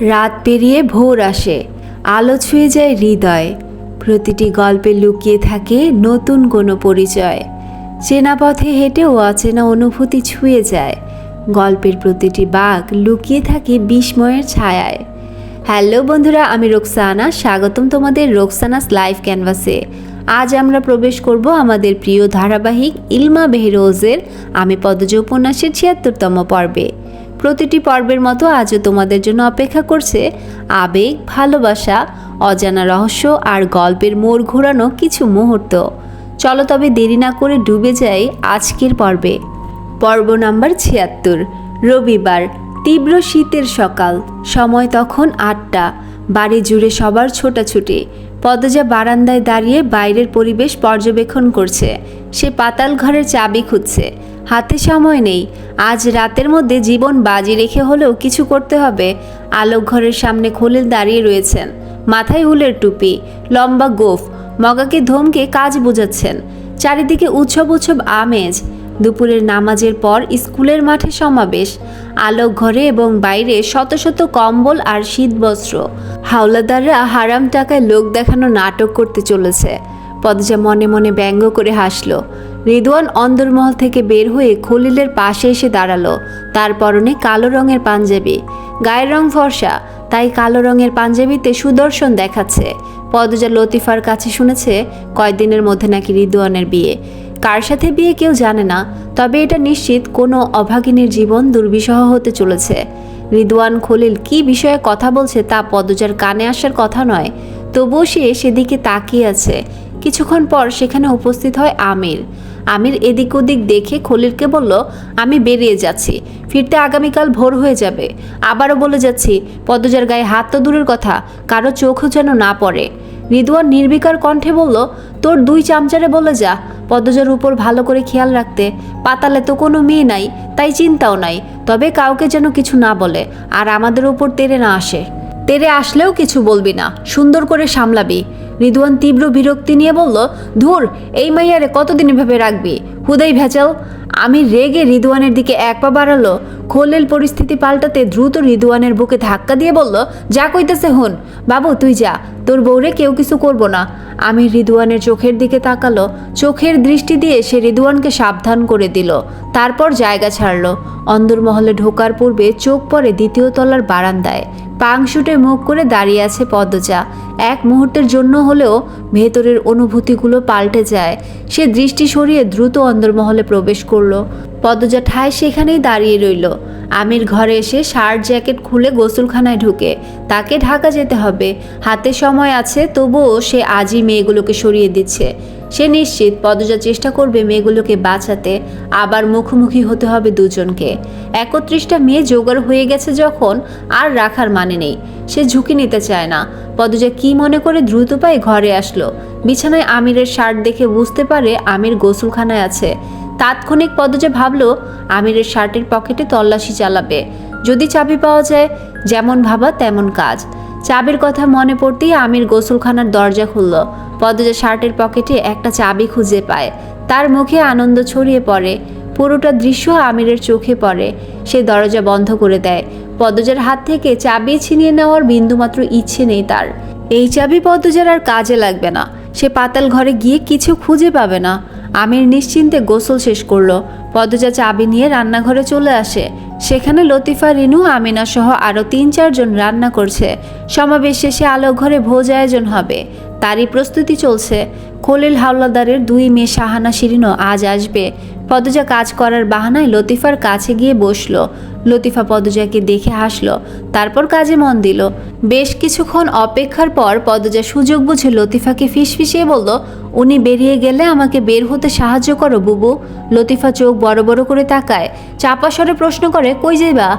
রাত পেরিয়ে ভোর আসে, আলো ছুঁয়ে যায় হৃদয়। প্রতিটি গল্পে লুকিয়ে থাকে নতুন কোনো পরিচয়। চেনা পথে হেঁটেও অচেনা অনুভূতি ছুঁয়ে যায়। গল্পের প্রতিটি বাঁক লুকিয়ে থাকে বিস্ময়ের ছায়ায়। হ্যালো বন্ধুরা, আমি রোকসানা, স্বাগতম তোমাদের রোকসানাস লাইভ ক্যানভাসে। আজ আমরা প্রবেশ করব আমাদের প্রিয় ধারাবাহিক ইলমা বেহরোজের আমি পদ্মজ উপন্যাসের ৭৬তম পর্বে। প্রতিটি পর্বের মতো আজও তোমাদের জন্য অপেক্ষা করছে আবেগ, ভালোবাসা, অজানা রহস্য আর গল্পের মোড় ঘোরানো কিছু মুহূর্ত। চলো তবে দেরি না করে ডুবে যাই আজকের পর্বে। পর্ব নাম্বার ৭৬, রবিবার। তীব্র শীতের সকাল, সময় তখন ৮টা। বাড়ি জুড়ে সবার ছোটাছুটি। পদ্মজা বারান্দায় দাঁড়িয়ে বাইরের পরিবেশ পর্যবেক্ষণ করছে। সে পাতাল ঘরের চাবি খুঁজছে। হাতে সময় নেই। আজ রাতের মধ্যে জীবন বাজি রেখে হলেও কিছু করতে হবে। আলোক ঘরের সামনে খলিল দাঁড়িয়ে রয়েছেন, মাথায় উলের টুপি, লম্বা গোঁফ, মগাকে ধমকে কাজ বোঝাচ্ছেন। চারিদিকে উৎসব উৎসব আমেজ। দুপুরের নামাজের পর স্কুলের মাঠে সমাবেশ। আলোক ঘরে এবং বাইরে শত শত কম্বল আর শীতবস্ত্র। হাওলাদাররা হারাম টাকায় লোক দেখানো নাটক করতে চলেছে। পদ্মজা মনে মনে ব্যঙ্গ করে হাসল। রিদওয়ান অন্দরমহল থেকে বের হয়ে খলিলের পাশে এসে দাঁড়ালো। তার পরনে কালো রঙের পাঞ্জাবি। গায়ের রং ফর্সা, তাই কালো রঙের পাঞ্জাবিতে সুদর্শন দেখাচ্ছে। পদ্মজা লতিফার কাছে শুনেছে কয়েকদিনের মধ্যে নাকি রিদওয়ানের বিয়ে। কার সাথে বিয়ে কেউ জানে না, তবে এটা নিশ্চিত কোনো অভাগিনীর জীবন দুর্বিষহ হতে চলেছে। রিদওয়ান খলিল কি বিষয়ে কথা বলছে তা পদ্মজার কানে আসার কথা নয়, তবুও সে সেদিকে তাকিয়ে আছে। কিছুক্ষণ পর সেখানে উপস্থিত হয় আমির। আমির এদিক ওদিক দেখে খলিলকে বলল, আমি বেরিয়ে যাচ্ছি, ফিরতে আগামীকাল ভোর হয়ে যাবে। আবারও বলে যাচ্ছি। পদ্মজার গায়ে হাত তো দূরের কথা, কারো চোখও যেন না পড়ে। রিদওয়ান নির্বিকার কণ্ঠে বলল, তোর দুই চামচারে বলে যা পদ্মজার উপর ভালো করে খেয়াল রাখতে। পাতালে তো কোনো মেয়ে নাই, তাই চিন্তাও নাই, তবে কাউকে যেন কিছু না বলে আর আমাদের উপর তেড়ে না আসে। তেড়ে আসলেও কিছু বলবি না, সুন্দর করে সামলাবি। রিদওয়ান তীব্র বিরক্তি নিয়ে বলল, ধুর, এই মাইয়ারে কতদিন ভেবে রাখবি, হুদাই ভেজাল। আমি রেগে রিদওয়ানের দিকে এক পা বাড়ালো। খলিল পরিস্থিতি পাল্টাতে দ্রুত রিদওয়ানের বুকে ধাক্কা দিয়ে বলল, যা কইতেছে হুন, বাবু তুই যা, তোর বউরে কেউ কিছু করবো না। আমি রিদওয়ানের চোখের দিকে তাকালো। চোখের দৃষ্টি দিয়ে সে রিদওয়ানকে সাবধান করে দিল। তারপর জায়গা ছাড়ল। অন্দরমহলে ঢোকার পূর্বে চোখ পড়ে দ্বিতীয় তলার বারান্দায়। পাংশুটে মুখ করে দাঁড়িয়ে আছে পদ্মজা। এক মুহূর্তের জন্য হলেও ভেতরের অনুভূতিগুলো পাল্টে যায়। সে দৃষ্টি সরিয়ে দ্রুত অন্দরমহলে প্রবেশ করলো। পদ্মজা ঠায় সেখানেই দাঁড়িয়ে রইল। আমির ঘরে এসে শার্ট জ্যাকেট খুলে গোসলখানায় ঢুকে। তাকে ঢাকা যেতে হবে, হাতে সময় আছে, তবুও সে আজই মেয়েগুলোকে সরিয়ে দিচ্ছে। সে নিশ্চিত পদ্মজা চেষ্টা করবে মেয়েগুলোকে বাঁচাতে। আবার মুখোমুখি হতে হবে দুজনকে। ৩১টা মেয়ে জোগাড় হয়ে গেছে যখন, আর রাখার মানে নেই। সে ঝুঁকি নিতে চায় না। পদ্মজা কি মনে করে দ্রুত পায়ে ঘরে আসলো। বিছানায় আমিরের শার্ট দেখে বুঝতে পারে আমির গোসলখানায় আছে। তাৎক্ষণিক পদ্মজা ভাবল আমিরের শার্টের পকেটে তল্লাশি চালাবে, যদি চাবি পাওয়া যায়। যেমন ভাবা তেমন কাজ। চাবির কথা মনে পড়তেই আমির গোসলখানার দরজা খুলল। পদ্মজা শার্টের পকেটে একটা চাবি খুঁজে পায়। তার মুখে আনন্দ ছড়িয়ে পড়ে। পুরোটা দৃশ্য আমিরের চোখে পড়ে। সে দরজা বন্ধ করে দেয়। পদ্মজার হাত থেকে চাবি ছিনিয়ে নেওয়ার বিন্দুমাত্র ইচ্ছে নেই তার। এই চাবি পদ্মজার আর কাজে লাগবে না। সে পাতাল ঘরে গিয়ে কিছু খুঁজে পাবে না। আমির নিশ্চিন্তে গোসল শেষ করলো। পদ্মজা চাবি নিয়ে রান্নাঘরে চলে আসে। সেখানে লতিফা, রিনু, আমিনা সহ আরও ৩-৪ জন রান্না করছে। সমাবেশ শেষে আলোক ঘরে ভোজ আয়োজন হবে, তারই প্রস্তুতি চলছে। খলিল হাওলাদারের 2 মেয়ে শাহানা, শিরিনও আজ আসবে। পদ্মজা কাজ করার বাহানায় লতিফার কাছে গিয়ে বসলো। লতিফা পদ্মজাকে দেখে হাসলো, তারপর কাজে মন দিল। বেশ কিছুক্ষণ অপেক্ষার পর পদ্মজা সুযোগ বুঝে লতিফাকে ফিসফিসিয়ে বলল, উনি বেরিয়ে গেলে আমাকে বের হতে সাহায্য করো বুবু। লতিফা চোখ বড় বড় করে তাকায়। চাপা স্বরে প্রশ্ন করে, কই যাইবা?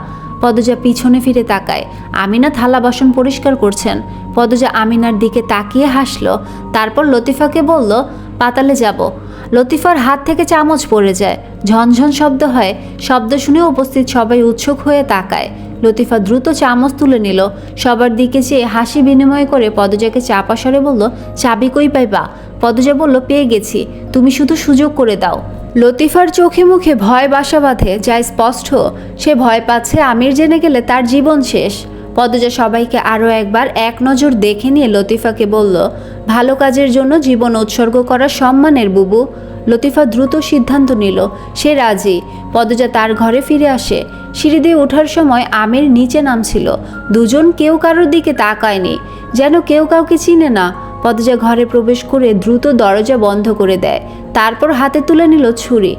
পদ্মজা পিছনে ফিরে তাকায়। আমিনা থালা বাসন পরিষ্কার করছেন। পদ্মজা আমিনার দিকে তাকিয়ে হাসলো। তারপর লতিফাকে বলল, পাতালে যাব। লতিফার হাত থেকে চামচ পড়ে যায়। ঝনঝন শব্দ হয়। শব্দ শুনে উপস্থিত সবাই উৎসুক হয়ে তাকায়। লতিফা দ্রুত চামচ তুলে নিল। সবার দিকে চেয়ে হাসি বিনিময় করে পদ্মজাকে চাপা স্বরে বলল, চাবি কই পাইবা? পদ্মজা বলল, পেয়ে গেছি, তুমি শুধু সুযোগ করে দাও। লতিফার চোখে মুখে ভয় বাসা বাঁধে, যা স্পষ্ট। সে ভয় পাচ্ছে আমির জেনে গেলে তার জীবন শেষ। পদ্মজা সবাইকে আরও একবার এক নজর দেখে নিয়ে লতিফাকে বলল, ভালো কাজের জন্য জীবন উৎসর্গ করা সম্মানের বুবু। লতিফা দ্রুত সিদ্ধান্ত নিল সে রাজি। পদ্মজা তার ঘরে ফিরে আসে। সিঁড়ি দিয়ে ওঠার সময় আমির নিচে নামছিল। দুজন কেউ কারোর দিকে তাকায়নি, যেন কেউ কাউকে চিনে না। পদ্মজা ঘরে প্রবেশ করে দ্রুত দরজা বন্ধ করে দেয়, তারপর হাতে তুলে নিল ছুরি।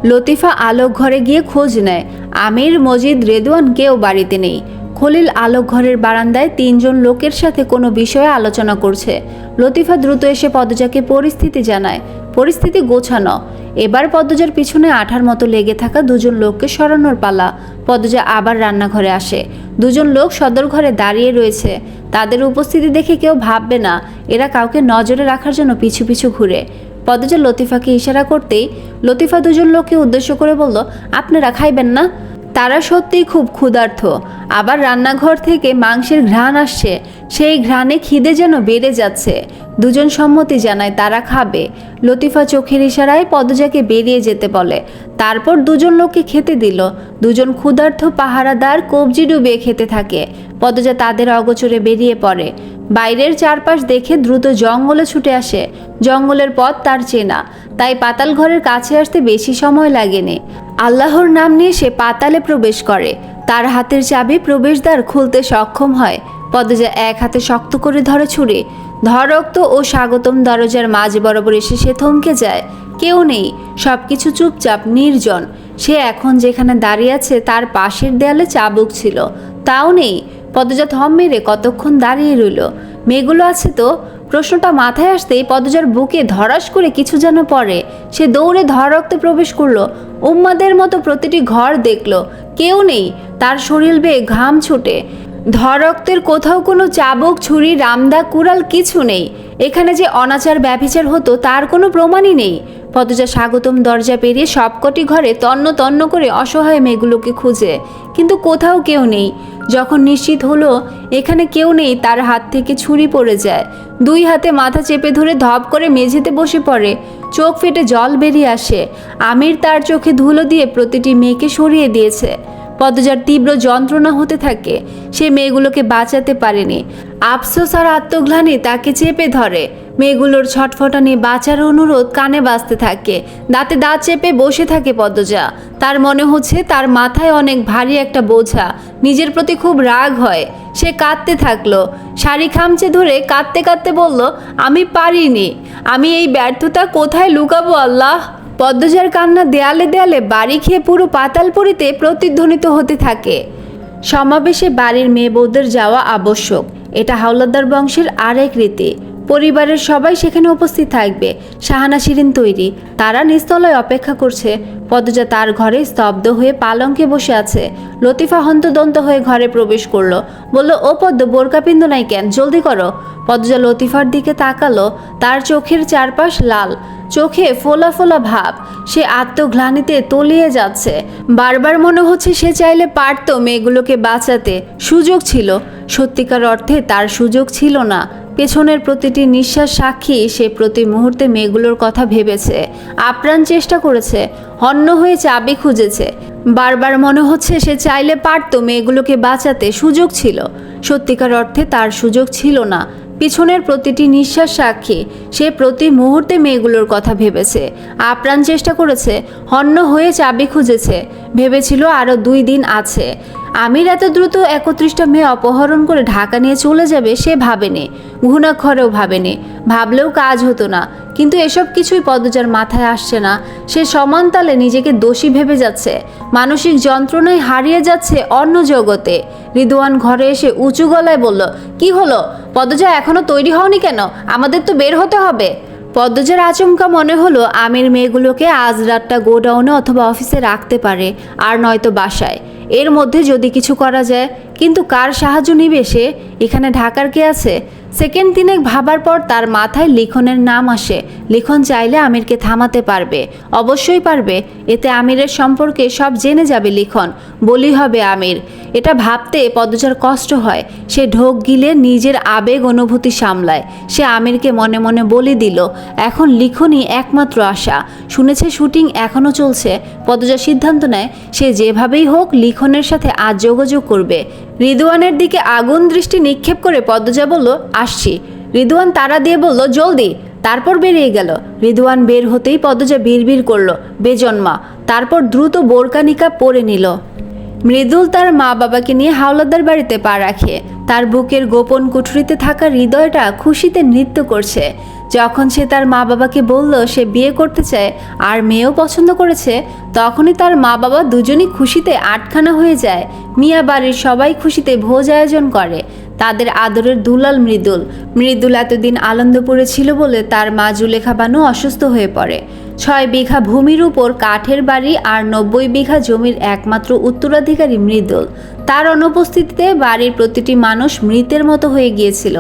লতিফা আলোক ঘরে গিয়ে খোঁজ নেয়। আমির, মজিদ, রেদওয়ান কেউ বাড়িতে নেই। খলিল আলোক ঘরের বারান্দায় তিনজন লোকের সাথে কোনো বিষয়ে আলোচনা করছে। লতিফা দ্রুত এসে পদ্মজাকে পরিস্থিতি জানায়। পরিস্থিতি গোছানো। এবার পদ্মজার পিছনে আঠার মতো লেগে থাকা দুজন লোককে সরানোর পালা। পদ্মজা আবার রান্নাঘরে আসে। দুজন লোক সদর ঘরে দাঁড়িয়ে রয়েছে। তাদের উপস্থিতি দেখে কেউ ভাববে না এরা কাউকে নজরে রাখার জন্য পিছু পিছু ঘুরে। পদ্মজা লতিফাকে ইশারা করতেই লতিফা দুজন লোককে উদ্দেশ্য করে বলল, আপনারা খাইবেন না? তারা সত্যিই খুব ক্ষুধার্ত। আবার রান্নাঘর থেকে মাংসের ঘ্রাণ আসছে। সেই ঘ্রাণে খিদে যেন বেড়ে যাচ্ছে। দুজন সম্মতি জানায় তারা খাবে। লতিফা চোখের ইশারায় পদ্মজাকে বেরিয়ে যেতে বলে। তারপর দুজন লোককে খেতে দিল। দুজন ক্ষুধার্ত পাহারাদার কবজি ডুবিয়ে খেতে থাকে। পদ্মজা তাদের অগোচরে বেরিয়ে পড়ে। বাইরের চারপাশ দেখে দ্রুত জঙ্গলে ছুটে আসে। জঙ্গলের পথ তার চেনা, তাই পাতাল ঘরের কাছে আসতে বেশি সময় লাগেনি। আল্লাহর নাম নিয়ে সে পাতালে প্রবেশ করে। তার হাতের চাবি প্রবেশদ্বার খুলতে সক্ষম হয়। পদ্মজা এক হাতে শক্ত করে ধরে ছুরি। ধরক্ত ও স্বাগতম দরজার মাঝ বরাবর এসে সে থমকে যায়। কেউ নেই, সবকিছু চুপচাপ, নির্জন। সে এখন যেখানে দাঁড়িয়ে আছে তার পাশের দেয়ালে চাবুক ছিল, তাও নেই। পদ্মজা থম মেরে কতক্ষণ দাঁড়িয়ে রইল। মেয়েগুলো আছে তো? প্রশ্নটা মাথায় আসতেই পদ্মজার বুকে ধরাস করে কিছু যেন পড়ে। সে দৌড়ে ধরক্তে প্রবেশ করলো। উম্মাদের মতো প্রতিটি ঘর দেখলো, কেউ নেই। তার শরীর বেয়ে ঘাম ছুটে। ধরক্তের কোথাও কোনো চাবুক, ছুরি, রামদা, কুড়াল কিছু নেই। এখানে যে অনাচার ব্যভিচার হতো তার কোনো প্রমাণই নেই। পদ্মজা স্বাগতম দরজা পেরিয়ে সবকটি ঘরে তন্ন তন্ন করে অসহায় মেয়েগুলোকে খুঁজে, কিন্তু কোথাও কেউ নেই। যখন নিশ্চিত হলো এখানে কেউ নেই, তার হাত থেকে ছুরি পড়ে যায়। দুই হাতে মাথা চেপে ধরে ধপ করে মেঝেতে বসে পড়ে। চোখ ফেটে জল বেরিয়ে আসে। আমির তার চোখে ধুলো দিয়ে প্রতিটি মেয়েকে সরিয়ে দিয়েছে। পদ্মজার তীব্র যন্ত্রণা হতে থাকে। সে মেয়েগুলোকে বাঁচাতে পারেনি। আফসোস আর আত্মগ্লানি তাকে চেপে ধরে। মেয়েগুলোর ছটফটানি, বাঁচার অনুরোধ কানে বাজতে থাকে। দাঁতে দাঁত চেপে বসে থাকে পদ্মজা। তার মনে হচ্ছে তার মাথায় অনেক ভারী একটা বোঝা। নিজের প্রতি খুব রাগ হয়। সে কাঁদতে থাকলো। শাড়ি খামচে ধরে কাঁদতে কাঁদতে বলল, আমি পারিনি। আমি এই ব্যর্থতা কোথায় লুকাবো আল্লাহ? পদ্মজার কান্না দেয়ালে দেয়ালে বাড়ি খেয়ে পুরো পাতালপুরীতে প্রতিধ্বনিত হতে থাকে। সমাবেশে বাড়ির মেয়ে বউদের যাওয়া আবশ্যক। এটা হাওলাদার বংশের আরেক রীতি। পরিবারের সবাই সেখানে উপস্থিত থাকবে। শাহানা শিরিন তৈরি। তারা নিস্তলায় অপেক্ষা করছে। পদ্মজা তার ঘরে স্তব্ধ হয়ে পালঙ্কে বসে আছে। লতিফা হন্তদন্ত হয়ে ঘরে প্রবেশ করলো। বলল, ও পদ্ম, বোরকা পিন্ধো নাই কেন? জলদি করো। পদ্মজা লতিফার দিকে তাকালো। তার চোখের চারপাশ লাল, চোখে ফোলা ফোলা ভাব। সে আত্মগ্লানিতে তলিয়ে যাচ্ছে। বারবার মনে হচ্ছে সে চাইলে পারত মেয়েগুলোকে বাঁচাতে। সুযোগ ছিল। সত্যিকার অর্থে তার সুযোগ ছিল না। পেছনের প্রতিটি নিঃশ্বাস সাক্ষী সে প্রতি মুহূর্তে মেয়েগুলোর কথা ভেবেছে, আপ্রাণ চেষ্টা করেছে, হন্য হয়ে চাবি খুঁজেছে। বারবার মনে হচ্ছে সে চাইলে পারত মেয়েগুলোকে বাঁচাতে। সুযোগ ছিল। সত্যিকার অর্থে তার সুযোগ ছিল না। পিছনের প্রতিটি নিঃশ্বাস সাক্ষী সে প্রতি মুহূর্তে মেয়েগুলোর কথা ভেবেছে, আপ্রাণ চেষ্টা করেছে, হন্য হয়ে চাবি খুঁজেছে। ভেবেছিল আরও 2 দিন আছে। আমির এত দ্রুত 31টা মেয়ে অপহরণ করে ঢাকা নিয়ে চলে যাবে সে ভাবেনি। ঘুণাক্ষরেও ভাবেনি। ভাবলেও কাজ হতো না। কিন্তু এসব কিছুই পদ্মজার মাথায় আসছে না। সে সমান তালে নিজেকে দোষী ভেবে যাচ্ছে। মানসিক যন্ত্রণায় হারিয়ে যাচ্ছে অন্য জগতে। রিদওয়ান ঘরে এসে উঁচু গলায় বলল, কি হলো পদ্মজা, এখনো তৈরি হওনি কেন? আমাদের তো বের হতে হবে। পদ্মজার আচমকা মনে হলো আমির মেয়েগুলোকে আজ রাতটা গোডাউনে অথবা অফিসে রাখতে পারে, আর নয়তো বাসায়। এর মধ্যে যদি কিছু করা যায়। কিন্তু কার সাহায্য নিবে সে? এখানে ঢাকার কে আছে? সেকেন্ড 3 ভাবার পর তার মাথায় লিখনের নাম আসে। লিখন চাইলে আমিরকে থামাতে পারবে, অবশ্যই পারবে। এতে আমিরের সম্পর্কে সব জেনে যাবে লিখন, বলি হবে আমির। এটা ভাবতে পদ্মজার কষ্ট হয়। সে ঢোক গিলে নিজের আবেগ অনুভূতি সামলায়। সে আমিরকে মনে মনে বলি দিল, এখন লিখনই একমাত্র আশা। শুনেছে শুটিং এখনও চলছে। পদ্মজা সিদ্ধান্ত নেয় সে যেভাবেই হোক লিখনের সাথে আজ যোগাযোগ করবে। রিদওয়ানের দিকে আগুন দৃষ্টি নিক্ষেপ করে পদ্মজা বলল, আসছি। রিদওয়ান তাড়া দিয়ে বলল, জলদি। তারপর বেরিয়ে গেল। রিদওয়ান বের হতেই পদ্মজা বিড়বিড় করল, বেজন্মা। তারপর দ্রুত বোরকা নিকাব পরে নিল। মৃদুল তার মা বাবাকে নিয়ে হাওলাদার বাড়িতে পা রাখে। তার বুকের গোপন কুঠরিতে থাকা হৃদয়টা খুশিতে নৃত্য করছে। যখন সে তার মা বাবাকে বলল সে বিয়ে করতে চায় আর মেয়েও পছন্দ করেছে, তখনই তার মা বাবা দুজনই খুশিতে আটখানা হয়ে যায়। মিয়া বাড়ির সবাই খুশিতে ভোজ আয়োজন করে। তাদের আদরের দুলাল মৃদুল। মৃদুল এতদিন আনন্দপুরে ছিল বলে তার মা জুলেখা বানু অসুস্থ হয়ে পড়ে। 6 বিঘা ভূমির উপর কাঠের বাড়ি আর 90 বিঘা জমির একমাত্র উত্তরাধিকারী মৃদুল। তার অনুপস্থিতিতে বাড়ির প্রতিটি মানুষ মৃতের মতো হয়ে গিয়েছিল।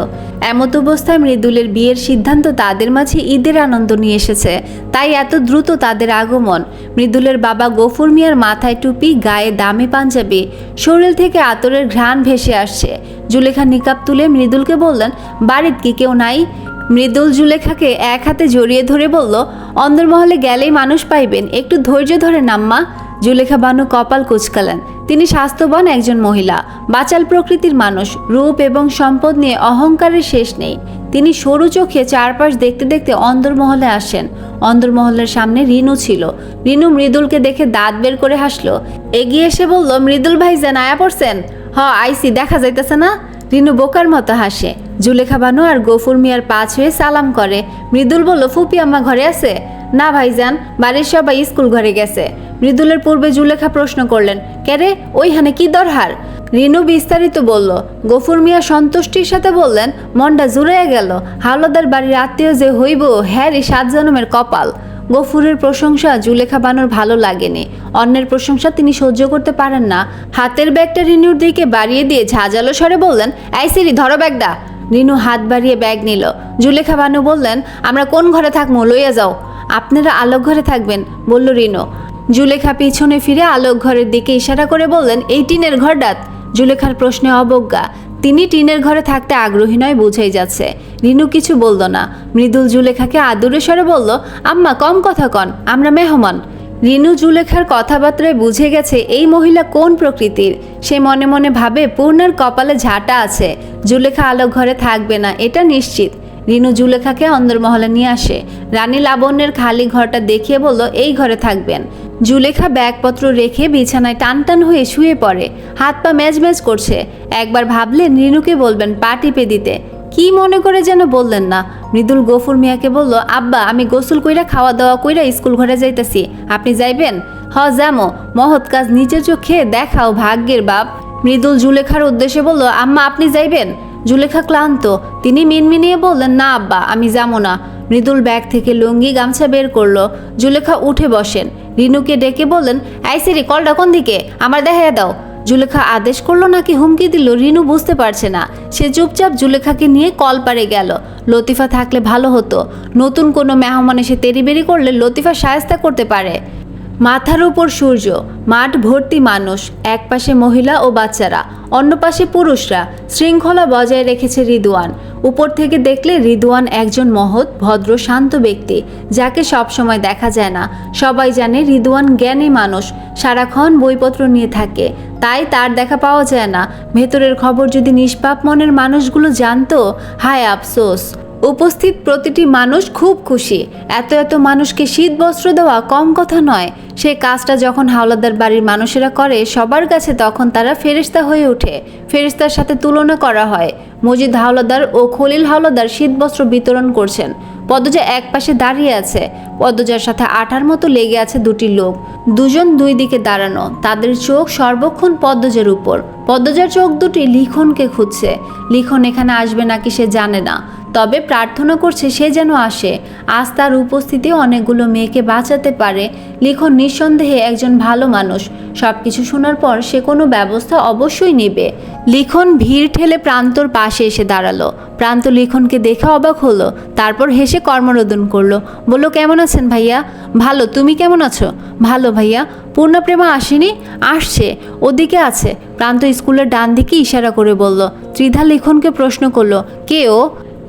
এমত অবস্থায় মৃদুলের বিয়ের সিদ্ধান্ত তাদের মাঝে ঈদের আনন্দ নিয়ে এসেছে, তাই এত দ্রুত তাদের আগমন। মৃদুলের বাবা গফুর মিয়ার মাথায় টুপি, গায়ে দামি পাঞ্জাবি, শরীর থেকে আতরের ঘ্রাণ ভেসে আসছে। জুলেখা নিকাব তুলে মৃদুলকে বললেন, বাড়িতে কি কেউ নাই? মৃদুল জুলেখাকে এক হাতে জড়িয়ে ধরে বলল, অন্দরমহলে গেলেই মানুষ পাইবেন, একটু ধৈর্য ধরে নাম্মা। জুলেখা বানু কপাল কুঁচকালেন। তিনি স্বাস্থ্যবান একজন মহিলা, বাচাল প্রকৃতির মানুষ। রূপ এবং সম্পদ নিয়ে অহংকারের শেষ নেই। তিনি সরু চোখে চারপাশ দেখতে দেখতে অন্দরমহলে আসেন। অন্দরমহলের সামনে রিনু ছিল। রিনু মৃদুলকে দেখে দাঁত বের করে হাসলো। এগিয়ে এসে বলল, মৃদুল ভাইজান আয়া পড়ছেন? আইসি, দেখা যাইতেছে না? রিনু বোকার মতো হাসে। জুলেখা বানু আর গফুর মিয়ার পা ছুঁয়ে সালাম করে। মৃদুল বলল, ফুপি আম্মা ঘরে আছে? না ভাইজান, বাড়ির সবাই স্কুল ঘরে গেছে। মৃদুলের পূর্বে জুলেখা প্রশ্ন করলেন, কেরে ওইখানে কি দরহার? রিনু বিস্তারিত বলল। গফুর মিয়া সন্তুষ্টির সাথে বললেন, মনটা জুড়াইয়া গেল। হাওলাদার বাড়ির আত্মীয় যে হইব, হ্যারি 7 জন্মের কপাল। গফুরের প্রশংসা জুলেখা বানুর ভালো লাগেনি। অন্যের প্রশংসা তিনি সহ্য করতে পারেন না। হাতের ব্যাগটা রিনুর দিকে বাড়িয়ে দিয়ে ঝাঁঝালো স্বরে বললেন, এই সিরি ধরো ব্যাগটা। রিনু হাত বাড়িয়ে ব্যাগ নিল। জুলেখা বানু বললেন, আমরা কোন ঘরে থাকবো, লইয়া যাও। আপনারা আলোক ঘরে থাকবেন, বলল রিনু। জুলেখা পিছনে ফিরে আলোক ঘরের দিকে ইশারা করে বললেন, এই টিনের ঘরটাত? জুলেখার প্রশ্নে অবজ্ঞা। তিনি টিনের ঘরে থাকতে আগ্রহী নয় বোঝাই যাচ্ছে। রিনু কিছু বলল না। মৃদুল জুলেখাকে আদুরে স্বরে বলল, আম্মা কম কথা কন, আমরা মেহমান। রিনু জুলেখার কথাবার্তায় বুঝে গেছে এই মহিলা কোন প্রকৃতির। সে মনে মনে ভাবে পূর্ণার কপালে ঝাঁটা আছে, জুলেখা আলোক ঘরে থাকবে না, এটা নিশ্চিত। রিনু জুলেখাকে অন্দরমহলে নিয়ে আসে। রানী লাবণ্যের খালি ঘরটা দেখিয়ে বলল, এই ঘরে থাকবেন। জুলেখা ব্যাগপত্র রেখে বিছানায় টান টান হয়ে শুয়ে পড়ে। হাত পা ম্যাজ ম্যাজ করছে। একবার ভাবলেন রিনুকে বলবেন পা টিপে দিতে, কি মনে করে যেন বললেন না। মৃদুল গফুর মিয়াকে বলল, আব্বা আমি গোসল কইরা খাওয়া দাওয়া কইরা স্কুল ঘরে যাইতেছি, আপনি যাইবেন? যামো, মহৎ কাজ নিজের চোখে দেখাও ভাগ্যের বাপ। মৃদুল জুলেখার উদ্দেশ্যে বলল, আম্মা আপনি যাইবেন? জুলেখা ক্লান্ত। তিনি মিনমিনিয়ে বললেন, না আব্বা আমি যাবো না। মৃদুল ব্যাগ থেকে লুঙ্গি গামছা বের করলো। জুলেখা উঠে বসেন। রিনুকে ডেকে বললেন, এই সিরি কলটা কোন দিকে, আমার দেখাইয়া দাও। জুলেখা আদেশ করলো নাকি হুমকি দিল রিনু বুঝতে পারছে না। সে চুপচাপ জুলেখাকে নিয়ে কল পারে গেল। লতিফা থাকলে ভালো হতো। নতুন কোনো মেহমান এসে তেড়িবেড়ি করলে লতিফা শায়েস্তা করতে পারে। মাথার উপর সূর্য, মাঠ ভর্তি মানুষ, এক পাশে মহিলা ও বাচ্চারা, অন্য পাশে পুরুষরা। শৃঙ্খলা বজায় রেখেছে রিদওয়ান। উপর থেকে দেখলে রিদওয়ান একজন মহৎ, ভদ্র, শান্ত ব্যক্তি, যাকে সবসময় দেখা যায় না। সবাই জানে রিদওয়ান জ্ঞানী মানুষ, সারাক্ষণ বইপত্র নিয়ে থাকে, তাই তার দেখা পাওয়া যায় না। ভেতরের খবর যদি নিষ্পাপ মনের মানুষগুলো জানতো, হায় আফসোস। উপস্থিত প্রতিটি মানুষ খুব খুশি। এত এত মানুষকে শীত বস্ত্র দেওয়া কম কথা নয়। সেই কাজটা যখন হাওলাদার বাড়ির মানুষেরা করে সবার কাছে, তখন তারা ফেরেশতা হয়ে ওঠে। ফেরেশতার সাথে তুলনা করা হয়। মজিদ হাওলাদার ও খলিল হাওলাদার শীতবস্ত্র বিতরণ করছেন। পদ্মজা এক পাশে দাঁড়িয়ে আছে। পদ্মজার সাথে আঠার মতো লেগে আছে দুটি লোক, দুজন দুই দিকে দাঁড়ানো। তাদের চোখ সর্বক্ষণ পদ্মজার উপর। পদ্মজার চোখ দুটি লিখনকে খুঁজছে। লিখন এখানে আসবে নাকি সে জানে না, তবে প্রার্থনা করছে সে যেন আসে। আজ তার উপস্থিতি অনেকগুলো মেয়েকে বাঁচাতে পারে। লিখন নিঃসন্দেহে একজন ভালো মানুষ। সবকিছু শোনার পর সে কোনো ব্যবস্থা অবশ্যই নেবে। লিখন ভিড় ঠেলে প্রান্তর পাশে এসে দাঁড়ালো। প্রান্ত লিখনকে দেখে অবাক হলো, তারপর হেসে কর্মরোদন করলো। বলল, কেমন আছেন ভাইয়া? ভালো, তুমি কেমন আছো? ভালো ভাইয়া। পূর্ণপ্রেমা আসেনি? আসছে, ওদিকে আছে। প্রান্ত স্কুলের ডান দিকে ইশারা করে বলল। ত্রিধা লিখনকে প্রশ্ন করলো, কে ও?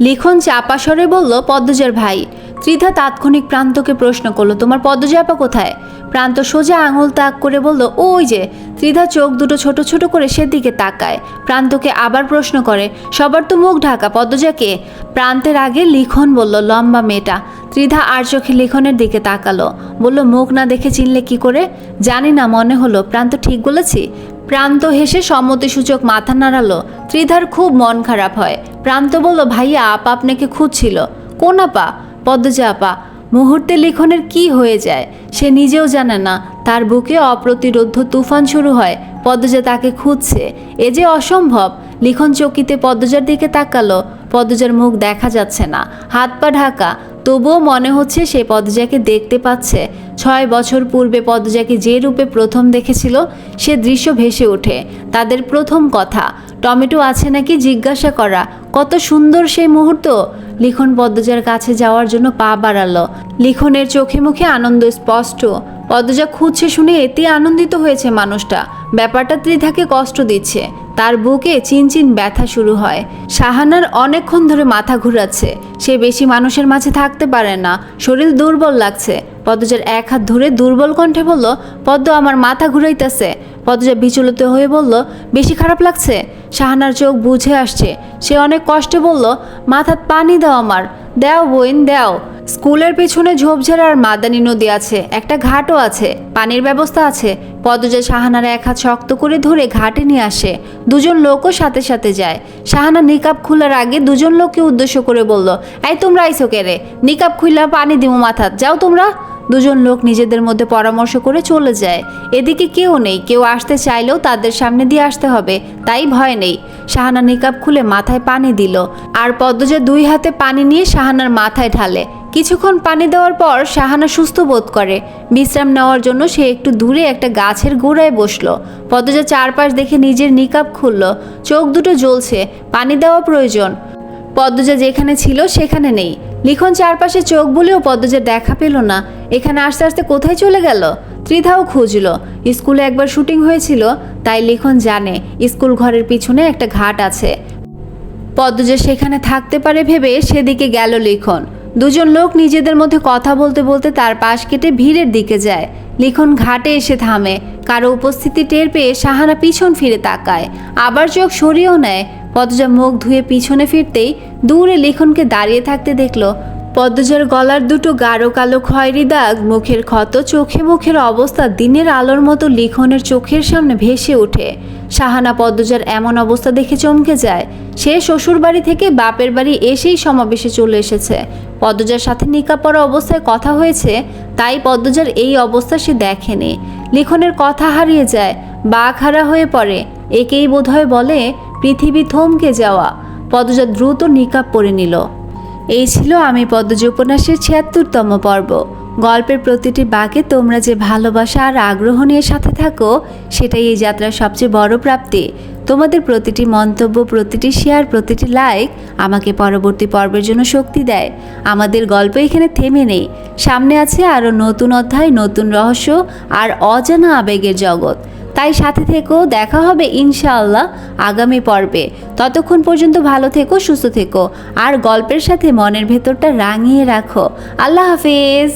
লিখন চাপা স্বরে বলল, পদ্মজার ভাই। ত্রিধা তাৎক্ষণিক প্রান্তকে প্রশ্ন করলো, তোমার পদ্মজা আপা কোথায়? প্রান্ত সোজা আঙুল তাক করে বলল, ওই যে। ত্রিধা চোখ দুটো ছোট ছোট করে সেদিকে তাকায়। প্রান্তকে আবার প্রশ্ন করে, সবার তো মুখ ঢাকা, পদ্মজাকে? প্রান্তের আগে লিখন বলল, লম্বা মেয়েটা। ত্রিধা আর চোখে লিখনের দিকে তাকালো, বলল, মুখ না দেখে চিনলে কি করে? জানি না, মনে হলো। প্রান্ত ঠিক বলেছি? প্রান্ত হেসে সম্মতিসূচক মাথা নাড়ালো। ত্রিধার খুব মন খারাপ হয়। প্রান্ত বলল, ভাইয়া আপা আপনাকে খুঁজছিল। কোন আপা? পদ্মজা আপা। মুহূর্তে লিখনের কি হয়ে যায় সে নিজেও জানে না। তার বুকে অপ্রতিরোধ্য তুফান শুরু হয়। পদ্মজা তাকে খুঁজছে, এ যে অসম্ভব। লিখন চকিতে পদ্মজার দিকে তাকালো। পদ্মজার মুখ দেখা যাচ্ছে না, হাত পা ঢাকা। তবুও মনে হচ্ছে সে পদ্মজাকে দেখতে পাচ্ছে। 6 বছর পূর্বে পদ্মজাকে যে রূপে প্রথম দেখেছিল সে দৃশ্য ভেসে ওঠে। তাদের প্রথম কথা, টমেটো আছে নাকি জিজ্ঞাসা করা, কত সুন্দর সেই মুহূর্ত। লিখন পদ্মজার কাছে যাওয়ার জন্য পা বাড়ালো। লিখনের চোখে মুখে আনন্দ স্পষ্ট। পদ্মজা খুঁজছে শুনে এতে আনন্দিত হয়েছে মানুষটা। ব্যাপারটা ত্রিধাকে কষ্ট দিচ্ছে। তার বুকে চিনচিন ব্যথা শুরু হয়। শাহানার অনেকক্ষণ ধরে মাথা ঘুরাচ্ছে। সে বেশি মানুষের মাঝে থাকতে পারে না, শরীর দুর্বল লাগছে। পদ্মজার এক হাত ধরে দুর্বল কণ্ঠে বলল, পদ্ম আমার মাথা ঘুরাইতেছে। পদ্মজা বিচলিত হয়ে বলল, বেশি খারাপ লাগছে? শাহানার চোখ বুঝে আসছে। সে অনেক কষ্টে বলল, মাথাত পানি দাও আমার, দাও বোন দাও। স্কুলের পেছনে ঝোপঝাড় আর মাদানী নদী আছে, একটা ঘাটও আছে, পানির ব্যবস্থা আছে। পদ্মজা শাহানার এক হাত শক্ত করে ধরে ঘাটে নিয়ে আসে। দুজন লোকও সাথে সাথে যায়। শাহানা নিকাব খোলার আগে দুজন লোককে উদ্দেশ্য করে বলল, এই তোমরা আইসো কে রে? নিকাব খুললা পানি দিমু মাথাত, যাও তোমরা। দুজন লোক নিজেদের মধ্যে পরামর্শ করে চলে যায়। এদিকে কেউ নেই, কেউ আসতে চাইলেও তাদের সামনে দিয়ে আসতে হবে, তাই ভয় নেই। শাহানা নিকাব খুলে মাথায় পানি দিল, আর পদ্মজা 2 হাতে পানি নিয়ে শাহানার মাথায় ঢালে। কিছুক্ষণ পানি দেওয়ার পর শাহানা সুস্থ বোধ করে। বিশ্রাম নেওয়ার জন্য সে একটু দূরে একটা গাছের গোড়ায় বসলো। পদ্মজা চারপাশ দেখে নিজের নিকাব খুলল। চোখ দুটো জ্বলছে, পানি দেওয়া প্রয়োজন। পদ্মজা যেখানে ছিল সেখানে নেই। লিখন চারপাশে চোখ বুলেও পদ্মজার দেখা পেল না। এখানে আস্তে আস্তে কোথায় চলে গেল? ত্রিধাও খুঁজল। স্কুলে একবার শুটিং হয়েছিল, তাই লিখন জানে স্কুল ঘরের পিছনে একটা ঘাট আছে। পদ্মজা সেখানে থাকতে পারে ভেবে সেদিকে গেল লিখন। দুজন লোক নিজেদের মধ্যে কথা বলতে বলতে তার পাশ কেটে ভিড়ের দিকে যায়। লিখন ঘাটে এসে থামে। কারো উপস্থিতি টের পেয়ে শাহানা পিছন ফিরে তাকায়, আবার চোখ সরিয়েও নেয়। পদ্মজা মুখ ধুয়ে পিছনে ফিরতেই দূরে লিখনকে দাঁড়িয়ে থাকতে দেখলো। পদ্মজার গলার দুটো গাঢ় কালো খয়েরি দাগ, মুখের ক্ষত, চোখে মুখের অবস্থা দিনের আলোর মতো লিখনের চোখের সামনে ভেসে ওঠে। শাহানা পদ্মজার এমন অবস্থা দেখে চমকে যায়। সে শ্বশুর বাড়ি থেকে বাপের বাড়ি এসেই সমাবেশে চলে এসেছে। পদ্মজার সাথে নিকাব পরা অবস্থায় কথা হয়েছে, তাই পদ্মজার এই অবস্থা সে দেখেনি। লিখনের কথা হারিয়ে যায়, বাকহারা হয়ে পড়ে। একেই বোধহয় বলে পৃথিবী থমকে যাওয়া। পদ্মজা দ্রুত নিকাব পরে নিল। এই ছিল আমি পদ্মজা উপন্যাসের ৭৬তম পর্ব। গল্পের প্রতিটি বাঁকে তোমরা যে ভালোবাসা আর আগ্রহ নিয়ে সাথে থাকো, সেটাই এই যাত্রার সবচেয়ে বড় প্রাপ্তি। তোমাদের প্রতিটি মন্তব্য, প্রতিটি শেয়ার, প্রতিটি লাইক আমাকে পরবর্তী পর্বের জন্য শক্তি দেয়। আমাদের গল্প এখানে থেমে নেই, সামনে আছে আরও নতুন অধ্যায়, নতুন রহস্য আর অজানা আবেগের জগৎ। তাই সাথে থেকো, দেখা হবে ইনশাআল্লাহ আগামী পর্বে। ততক্ষণ পর্যন্ত ভালো থেকো, সুস্থ থেকো আর গল্পের সাথে মনের ভেতরটা রাঙিয়ে রাখো। আল্লাহ হাফেজ।